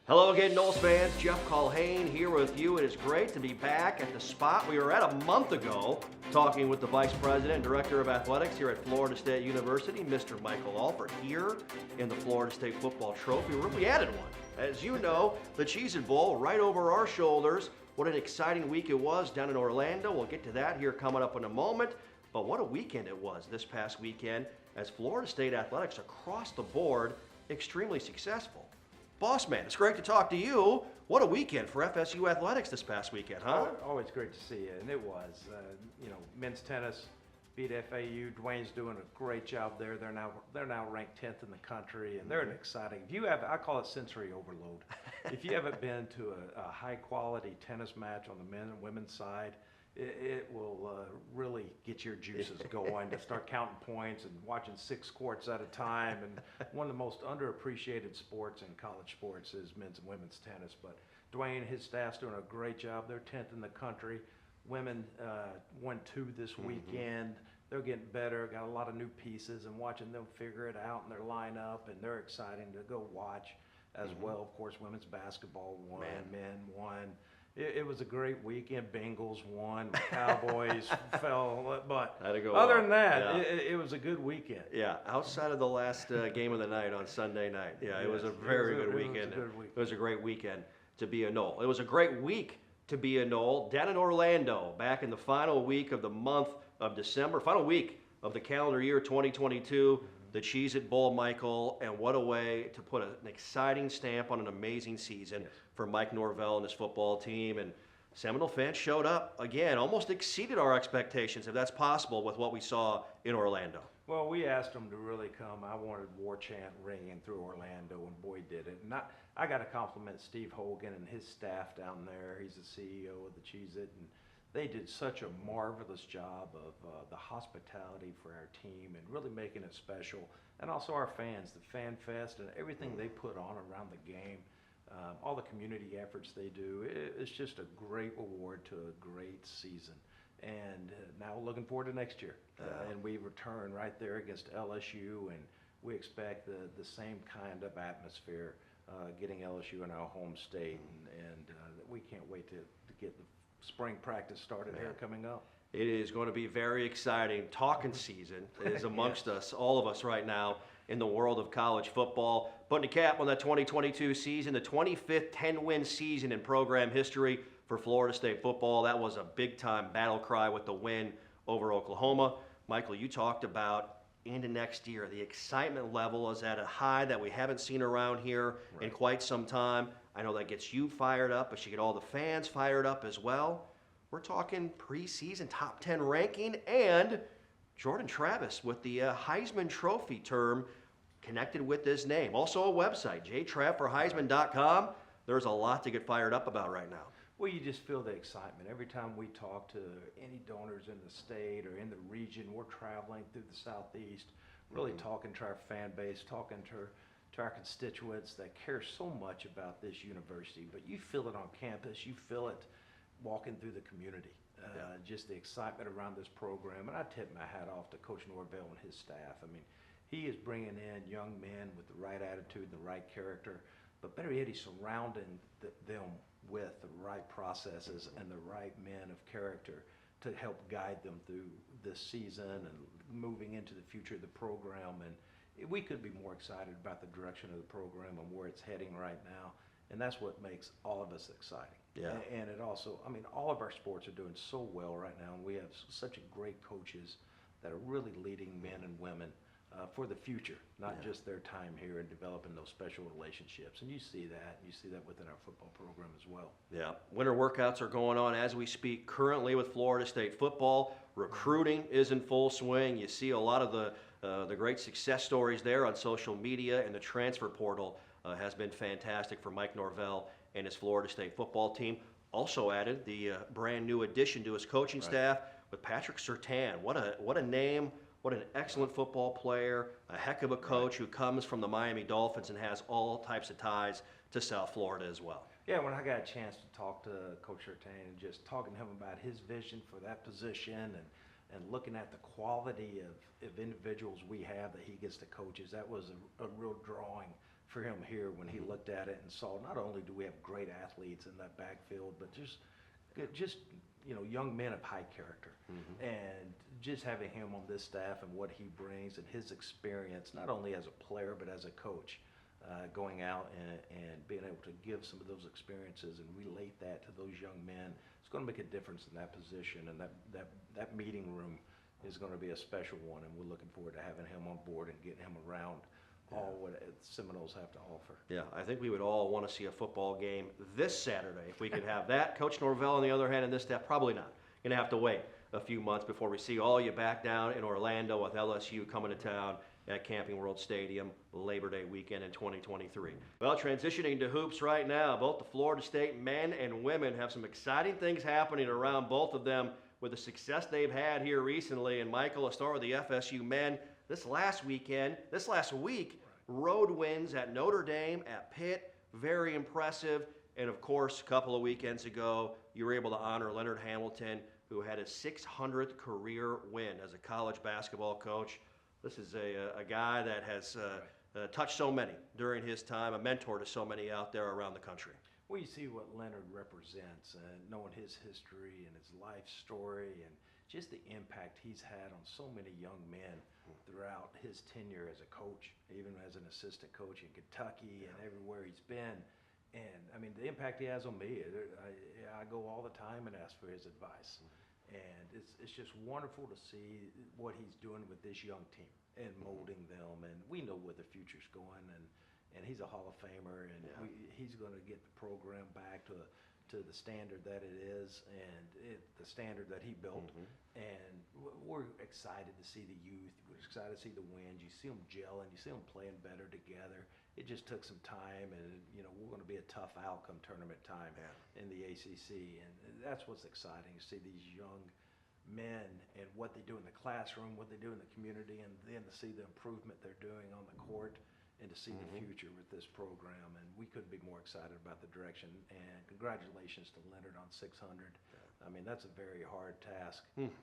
Hello again, Noles fans. Jeff Culhane here with you. It is great to be back at the spot we were at a month ago, talking with the Vice President and Director of Athletics here at Florida State University, Mr. Michael Alford, here in the Florida State Football Trophy Room. We added one. As you know, the Cheez IT Bowl right over our shoulders. What an exciting week it was down in Orlando. We'll get to that here coming up in a moment. But what a weekend it was this past weekend as Florida State Athletics across the board extremely successful. Boss man, it's great to talk to you. What a weekend for FSU Athletics this past weekend, huh? Always great to see you, and it was. Men's tennis beat FAU. Dwayne's doing a great job there. They're now ranked 10th in the country, and they're an exciting. I call it sensory overload. If you haven't been to a high quality tennis match on the men and women's side, it will really get your juices going to start counting points and watching 6 courts at a time. And one of the most underappreciated sports in college sports is men's and women's tennis. But Dwayne and his staff's doing a great job. They're 10th in the country. Women won 2 this weekend. They're getting better, got a lot of new pieces, and watching them figure it out in their lineup, and they're exciting to go watch as well. Of course, women's basketball won, men won. It was a great weekend. Bengals won, Cowboys fell, but other than that, it was a good weekend. Yeah, outside of the last game of the night on Sunday night. Yeah, it was a very good weekend. It was a great weekend to be a Nole. It was a great week to be a Nole down in Orlando back in the final week of the month of December, final week of the calendar year 2022. The Cheez IT Bowl, Michael, and what a way to put an exciting stamp on an amazing season for Mike Norvell and his football team. And Seminole fans showed up again, almost exceeded our expectations, if that's possible, with what we saw in Orlando. Well, we asked them to really come. I wanted War Chant ringing through Orlando, and boy did it. And I got to compliment Steve Hogan and his staff down there. He's the CEO of the Cheez It, and they did such a marvelous job of the hospitality for our team and really making it special. And also our fans, the Fan Fest and everything they put on around the game, all the community efforts they do. It's just a great reward to a great season. And now looking forward to next year. And we return right there against LSU, and we expect the same kind of atmosphere, getting LSU in our home state. And we can't wait to get the spring practice started here coming up. It is going to be very exciting. Talking season is amongst us, all of us right now in the world of college football. Putting a cap on that 2022 season, the 25th 10-win season in program history for Florida State football. That was a big-time battle cry with the win over Oklahoma. Michael, you talked about into next year. The excitement level is at a high that we haven't seen around here in quite some time. I know that gets you fired up, but you get all the fans fired up as well. We're talking preseason top 10 ranking and Jordan Travis with the Heisman Trophy term connected with this name. Also a website, jtravforheisman.com. There's a lot to get fired up about right now. Well, you just feel the excitement. Every time we talk to any donors in the state or in the region, we're traveling through the Southeast, really talking to our fan base, talking to our constituents that care so much about this university. But you feel it on campus. You feel it walking through the community. Just the excitement around this program. And I tip my hat off to Coach Norvell and his staff. I mean, he is bringing in young men with the right attitude and the right character. But better yet, he's surrounding them with the right processes and the right men of character to help guide them through this season and moving into the future of the program. And we could be more excited about the direction of the program and where it's heading right now. And that's what makes all of us exciting. Yeah. And it also, I mean, all of our sports are doing so well right now. And we have such great coaches that are really leading men and women for the future, not just their time here and developing those special relationships. And you see that. You see that within our football program as well. Yeah. Winter workouts are going on as we speak currently with Florida State football. Recruiting is in full swing. You see a lot of the great success stories there on social media, and the transfer portal has been fantastic for Mike Norvell and his Florida State football team. Also added the brand new addition to his coaching staff with Patrick Surtain. What a name. What an excellent football player, a heck of a coach who comes from the Miami Dolphins and has all types of ties to South Florida as well. Yeah, when I got a chance to talk to Coach Surtain and just talking to him about his vision for that position and looking at the quality of individuals we have that he gets to coach, that was a real drawing for him here when he looked at it and saw not only do we have great athletes in that backfield, but just young men of high character. And just having him on this staff and what he brings and his experience, not only as a player but as a coach, going out and being able to give some of those experiences and relate that to those young men, it's going to make a difference in that position. And that meeting room is going to be a special one, and we're looking forward to having him on board and getting him around all what Seminoles have to offer. Yeah, I think we would all want to see a football game this Saturday if we could have that. Coach Norvell, on the other hand, and this staff, probably not. Going to have to wait a few months before we see all you back down in Orlando with LSU coming to town at Camping World Stadium Labor Day weekend in 2023. Well, transitioning to hoops right now, both the Florida State men and women have some exciting things happening around both of them with the success they've had here recently. And Michael, let's start with the FSU men. This last week, road wins at Notre Dame, at Pitt, very impressive. And of course, a couple of weekends ago, you were able to honor Leonard Hamilton, who had his 600th career win as a college basketball coach. This is a guy that has touched so many during his time, a mentor to so many out there around the country. Well, you see what Leonard represents, knowing his history and his life story and just the impact he's had on so many young men throughout his tenure as a coach, even as an assistant coach in Kentucky and everywhere he's been. And I mean, the impact he has on me, I go all the time and ask for his advice. And it's just wonderful to see what he's doing with this young team and molding them. And we know where the future's going, and he's a Hall of Famer, and he's going to get the program back to the standard that it is, and the standard that he built. And we're excited to see the youth. We're excited to see the wins. You see them gelling. You see them playing better together. It just took some time, and we're going to be a tough outcome tournament time in the ACC, and that's what's exciting to see these young men and what they do in the classroom, what they do in the community, and then to see the improvement they're doing on the court, and to see the future with this program. And we couldn't be more excited about the direction. And congratulations to Leonard on 600. I mean, that's a very hard task, and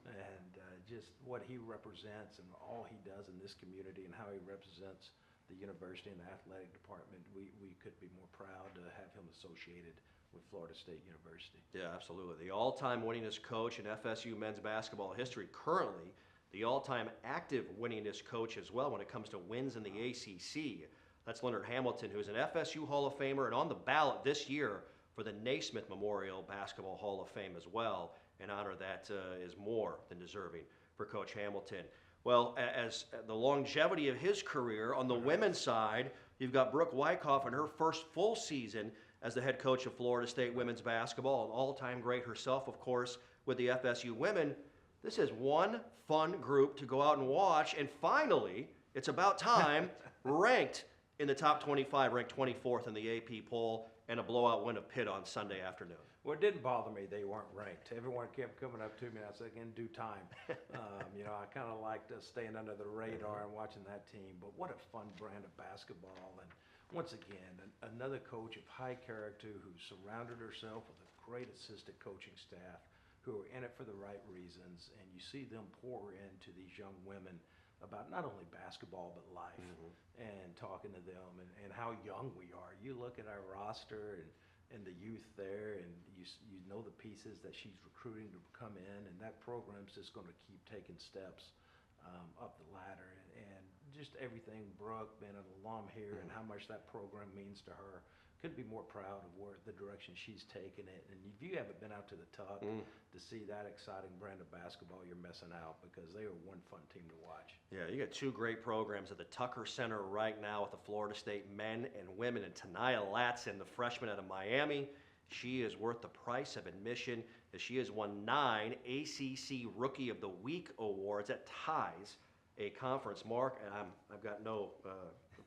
just what he represents and all he does in this community and how he represents the university and the athletic department, we could be more proud to have him associated with Florida State University. Yeah, absolutely. The all-time winningest coach in FSU men's basketball history, currently the all-time active winningest coach as well when it comes to wins in the ACC. That's Leonard Hamilton, who's an FSU Hall of Famer and on the ballot this year for the Naismith Memorial Basketball Hall of Fame as well. An honor that is more than deserving for Coach Hamilton. Well, as the longevity of his career on the women's side, you've got Brooke Wyckoff in her first full season as the head coach of Florida State women's basketball, an all-time great herself, of course, with the FSU women. This is one fun group to go out and watch, and finally, it's about time, ranked in the top 25, ranked 24th in the AP poll, and a blowout win of Pitt on Sunday afternoon. Well, it didn't bother me they weren't ranked. Everyone kept coming up to me, and I said, in due time. I kind of liked staying under the radar and watching that team. But what a fun brand of basketball. And once again, another coach of high character who surrounded herself with a great assistant coaching staff who are in it for the right reasons. And you see them pour into these young women about not only basketball but life, and talking to them and how young we are. You look at our roster and the youth there, and you know the pieces that she's recruiting to come in, and that program's just going to keep taking steps up the ladder. And just everything, Brooke being an alum here and how much that program means to her, couldn't be more proud of where the direction she's taken it. And if you haven't been out to the Tuck to see that exciting brand of basketball, you're missing out, because they are one fun team to watch. Yeah, you got two great programs at the Tucker Center right now with the Florida State men and women, and Tanaya Latson, the freshman out of Miami. She is worth the price of admission, as she has won 9 ACC Rookie of the Week awards. That ties a conference mark, and I've got no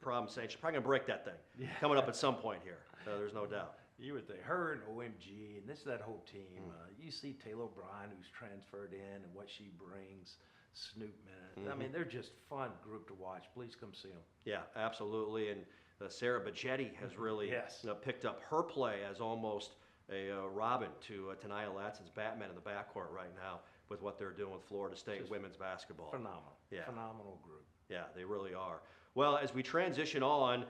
problem saying she's probably going to break that thing coming up at some point here. There's no doubt. You would think her and OMG, and that whole team. You see Taylor O'Brien, who's transferred in, and what she brings. Snoop, man. I mean, they're just fun group to watch. Please come see them. Yeah, absolutely. And Sarah Bajetti has really picked up her play as almost a Robin to Tanaya Latson's Batman in the backcourt right now with what they're doing with Florida State just women's basketball. Phenomenal. Yeah. Phenomenal group. Yeah, they really are. Well, as we transition on,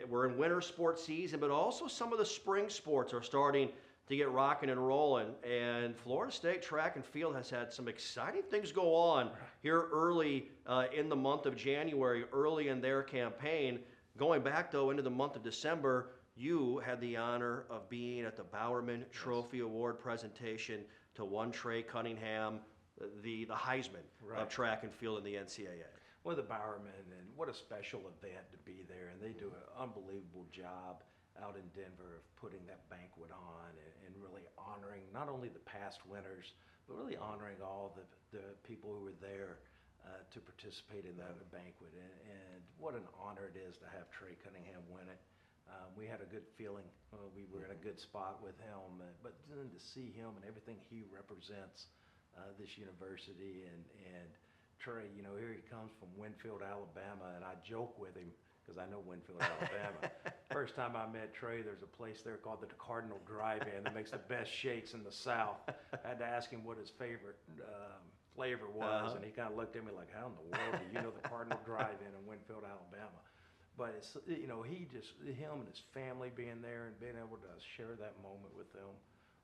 we're in winter sports season, but also some of the spring sports are starting to get rocking and rolling. And Florida State track and field has had some exciting things go on here early in the month of January, early in their campaign. Going back, though, into the month of December, you had the honor of being at the Bowerman Trophy Award presentation to one Trey Cunningham, the Heisman of track and field in the NCAA. Well, the Bowerman, and what a special event to be there. And they do an unbelievable job out in Denver of putting that banquet on and really honoring not only the past winners, but really honoring all the people who were there to participate in that banquet. And what an honor it is to have Trey Cunningham win it. We had a good feeling. We were in a good spot with him, but then to see him and everything he represents this university, and Trey, you know, here he comes from Winfield, Alabama, and I joke with him because I know Winfield, Alabama. First time I met Trey, there's a place there called the Cardinal Drive-In that makes the best shakes in the South. I had to ask him what his favorite flavor was, and he kind of looked at me like, how in the world do you know the Cardinal Drive-In in Winfield, Alabama? But it's, you know, him and his family being there and being able to share that moment with them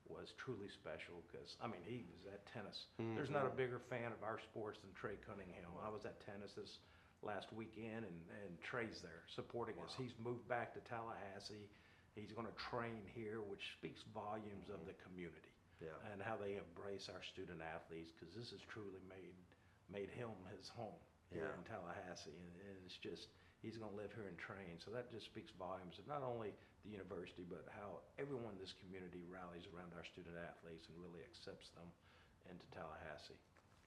was truly special because, I mean, he was at tennis. There's not a bigger fan of our sports than Trey Cunningham. I was at tennis this last weekend, and Trey's there supporting us. He's moved back to Tallahassee. He's going to train here, which speaks volumes of the community and how they embrace our student athletes, because this has truly made him his home here in Tallahassee, and it's just, he's going to live here and train. So that just speaks volumes of not only the university, but how everyone in this community rallies around our student athletes and really accepts them into Tallahassee.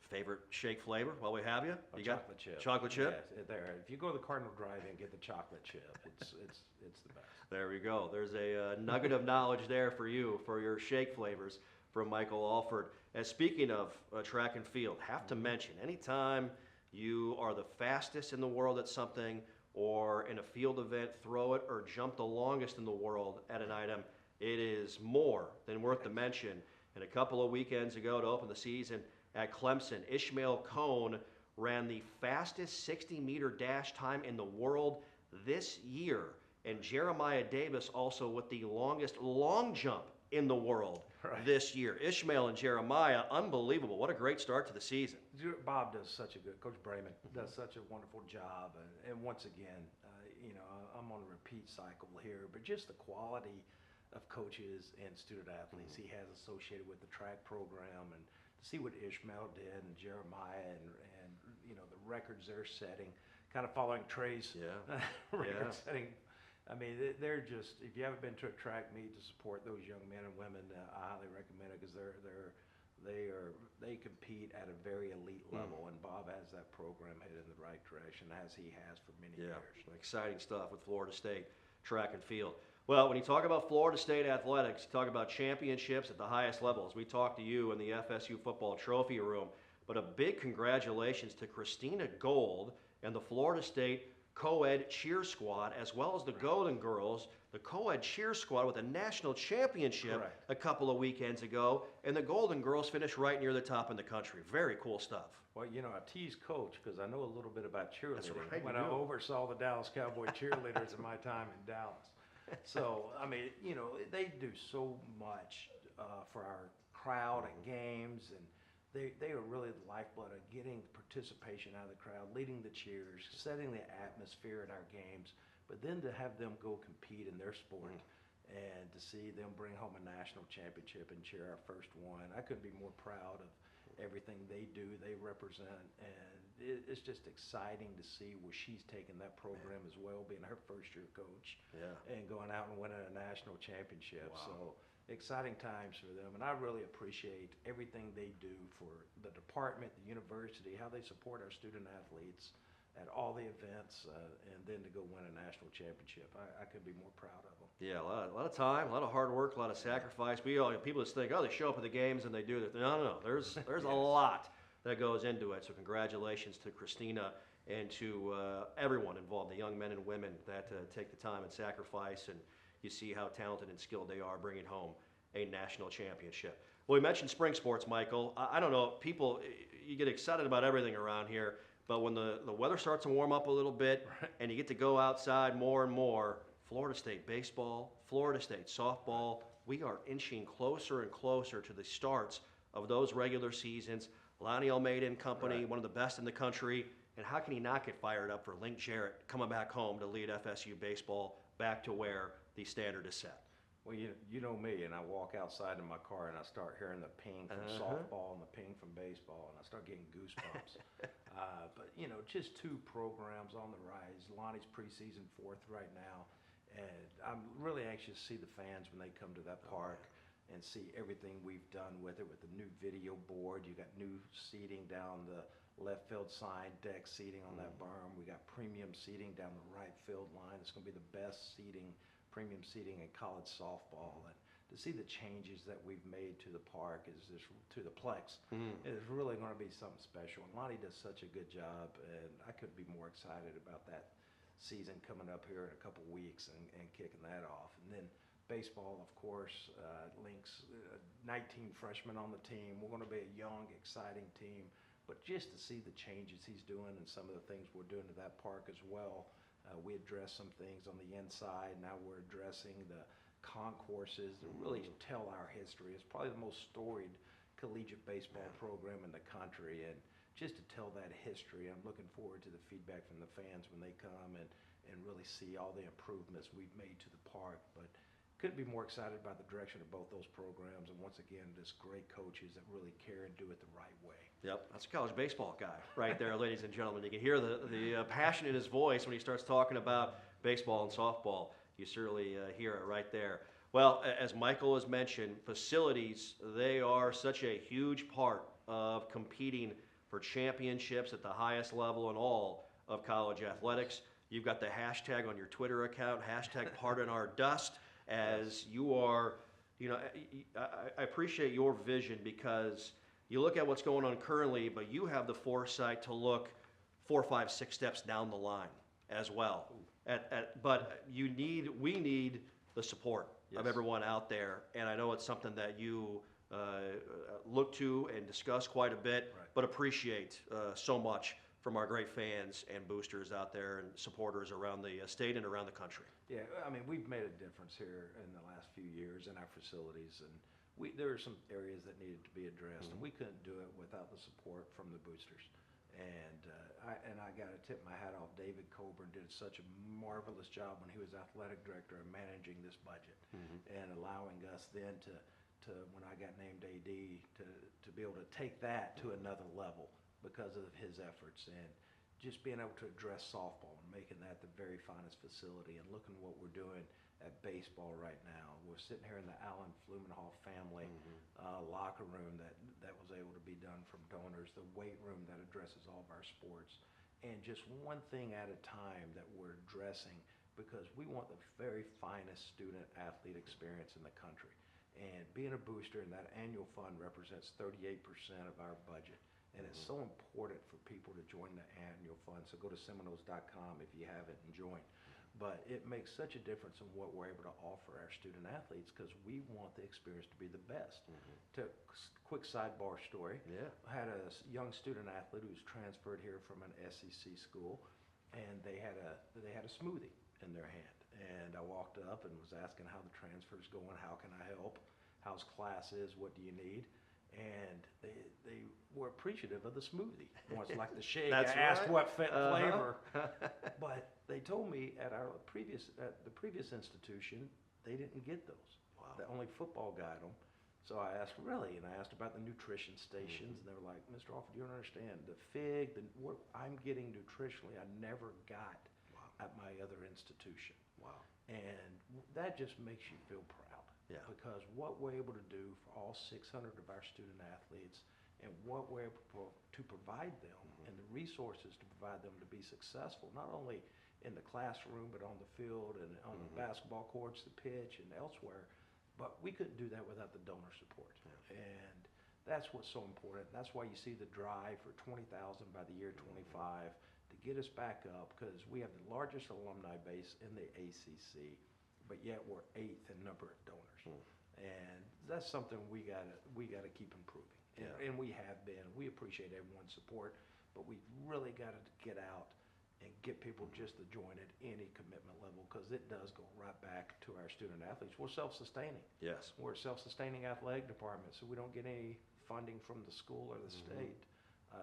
Favorite shake flavor while we have you? You got chocolate chip. Chocolate chip? Yes, there. If you go to the Cardinal Drive-In, get the chocolate chip. It's the best. There we go. There's a nugget of knowledge there for you, for your shake flavors from Michael Alford. And speaking of track and field, have to mention, anytime you are the fastest in the world at something, or in a field event, throw it, or jump the longest in the world at an item, it is more than worth the mention. And a couple of weekends ago, to open the season at Clemson, Ishmael Cone ran the fastest 60-meter dash time in the world this year. And Jeremiah Davis also with the longest long jump in the world this year. Ishmael and Jeremiah, unbelievable. What a great start to the season. Bob does such a good, Coach Brayman does such a wonderful job. And once again, you know, I'm on a repeat cycle here, but just the quality of coaches and student athletes he has associated with the track program, and to see what Ishmael did and Jeremiah and you know, the records they're setting, kind of following Trey's record setting. I mean, they're just, if you haven't been to a track meet to support those young men and women, I highly recommend it, because they compete at a very elite level, and Bob has that program headed in the right direction, as he has for many years. Exciting stuff with Florida State track and field. Well, when you talk about Florida State athletics, you talk about championships at the highest levels. We talked to you in the FSU football trophy room, but a big congratulations to Christina Gold and the Florida State co-ed cheer squad, as well as the Golden Girls, the co-ed cheer squad with a national championship a couple of weekends ago, and the Golden Girls finished right near the top in the country. Very cool stuff. Well, you know, I tease Coach because I know a little bit about cheerleading. That's right, when I oversaw the Dallas Cowboy cheerleaders in my time in Dallas. So, I mean, you know, they do so much for our crowd and games, and they are really the lifeblood of getting participation out of the crowd, leading the cheers, setting the atmosphere at our games, but then to have them go compete in their sport and to see them bring home a national championship and cheer our first one. I couldn't be more proud of everything they do, they represent, and it's just exciting to see where she's taken that program as well, being her first-year coach and going out and winning a national championship. So exciting times for them, and I really appreciate everything they do for the department, the university, how they support our student athletes at all the events, and then to go win a national championship. I couldn't be more proud of them. Yeah, a lot of time, a lot of hard work, a lot of sacrifice. People just think, oh, they show up at the games and they do that. No. There's a lot that goes into it. So congratulations to Christina and to everyone involved, the young men and women that take the time and sacrifice, and you see how talented and skilled they are bringing home a national championship. Well, we mentioned spring sports, Michael. I don't know, people, you get excited about everything around here, but when the weather starts to warm up a little bit and you get to go outside more and more, Florida State baseball, Florida State softball, we are inching closer and closer to the starts of those regular seasons. Lonnie Almeida and company, Right. one of the best in the country. And how can he not get fired up for Link Jarrett coming back home to lead FSU baseball back to where the standard is set? Well, you know me, and I walk outside in my car and I start hearing the ping from softball and the ping from baseball, and I start getting goosebumps. But you know, just two programs on the rise. Lonnie's preseason fourth right now, and I'm really anxious to see the fans when they come to that park and see everything we've done with it, with the new video board. You got new seating down the left field side, deck seating on that berm. We got premium seating down the right field line. It's going to be the best seating, premium seating in college softball. And to see the changes that we've made to the park, to the Plex, is really going to be something special. And Lonnie does such a good job, and I couldn't be more excited about that season coming up here in a couple weeks and kicking that off. And then baseball, of course, Link's 19 freshmen on the team. We're going to be a young, exciting team. But just to see the changes he's doing and some of the things we're doing to that park as well. We addressed some things on the inside. Now we're addressing the concourses that really tell our history. It's probably the most storied collegiate baseball program in the country. And just to tell that history, I'm looking forward to the feedback from the fans when they come and really see all the improvements we've made to the park. But couldn't be more excited about the direction of both those programs, and once again, just great coaches that really care and do it the right way. Yep, that's a college baseball guy right there, ladies and gentlemen. You can hear the passion in his voice when he starts talking about baseball and softball. You certainly hear it right there. Well, as Michael has mentioned, facilities, they are such a huge part of competing for championships at the highest level in all of college athletics. You've got the hashtag on your Twitter account, hashtag pardon our dust, as you are, you know, I appreciate your vision because you look at what's going on currently, but you have the foresight to look 4, 5, 6 steps down the line as well. But we need the support of everyone out there, and I know it's something that you look to and discuss quite a bit, but appreciate so much from our great fans and boosters out there and supporters around the state and around the country. Yeah, I mean, we've made a difference here in the last few years in our facilities, and there are some areas that needed to be addressed, and we couldn't do it without the support from the boosters. And I got to tip my hat off. David Coburn did such a marvelous job when he was athletic director of managing this budget and allowing us then to when I got named AD to be able to take that to another level because of his efforts, and just being able to address softball and making that the very finest facility, and looking what we're doing at baseball right now. We're sitting here in the Allen Flumenhoff family locker room that was able to be done from donors, the weight room that addresses all of our sports, and just one thing at a time that we're addressing because we want the very finest student athlete experience in the country. And being a booster in that annual fund represents 38% of our budget. And it's so important for people to join the annual fund. So go to Seminoles.com if you haven't and join. But it makes such a difference in what we're able to offer our student athletes because we want the experience to be the best. Quick sidebar story. Yeah. I had a young student athlete who was transferred here from an SEC school, and they had a smoothie in their hand. And I walked up and was asking how the transfer's going, how can I help, how's classes, what do you need? And they were appreciative of the smoothie. Once, like the shake, I asked what flavor. But they told me at the previous institution, they didn't get those. Wow. The only football got them. So I asked, really? And I asked about the nutrition stations, and they were like, Mr. Alford, you don't understand. The fig, what I'm getting nutritionally, I never got at my other institution. Wow. And that just makes you feel proud. Yeah. Because what we're able to do for all 600 of our student athletes and what we're able to provide them and the resources to provide them to be successful, not only in the classroom, but on the field and on the basketball courts, the pitch, and elsewhere. But we couldn't do that without the donor support. Yeah. And that's what's so important. That's why you see the drive for 20,000 by the year 25 to get us back up, because we have the largest alumni base in the ACC. But yet we're 8th in number of donors. And that's something we gotta keep improving. And we have been. We appreciate everyone's support, but we really gotta get out and get people just to join at any commitment level, because it does go right back to our student athletes. We're self-sustaining. Yes. We're a self-sustaining athletic department, so we don't get any funding from the school or the state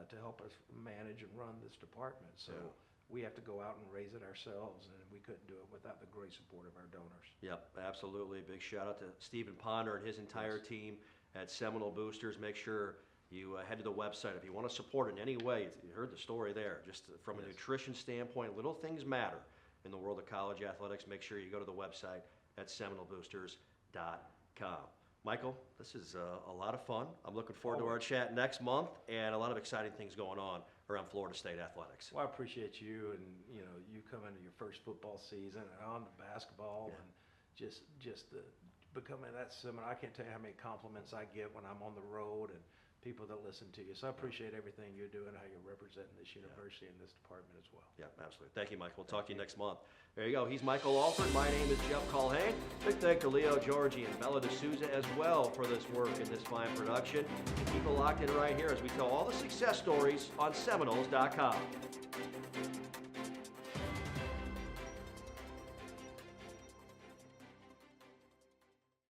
to help us manage and run this department. So Yeah. we have to go out and raise it ourselves, and we couldn't do it without the great support of our donors. Yep, absolutely. Big shout out to Stephen Ponder and his entire Yes. team at Seminole Boosters. Make sure you head to the website if you want to support in any way. You heard the story there. Just from a Yes. nutrition standpoint, little things matter in the world of college athletics. Make sure you go to the website at SeminoleBoosters.com. Michael, this is a lot of fun. I'm looking forward to our chat next month, and a lot of exciting things going on around Florida State athletics. Well, I appreciate you, and you come into your first football season and on to basketball, Yeah. and just becoming that Seminole. I can't tell you how many compliments I get when I'm on the road and people that listen to you. So I appreciate everything you're doing, how you're representing this university and this department as well. Yeah, absolutely. Thank you, Michael. We'll talk to you next month. There you go. He's Michael Alford. My name is Jeff Culhane. Big thank to Leo Georgie and Bella D'Souza as well for this work in this fine production. Keep it locked in right here as we tell all the success stories on Seminoles.com.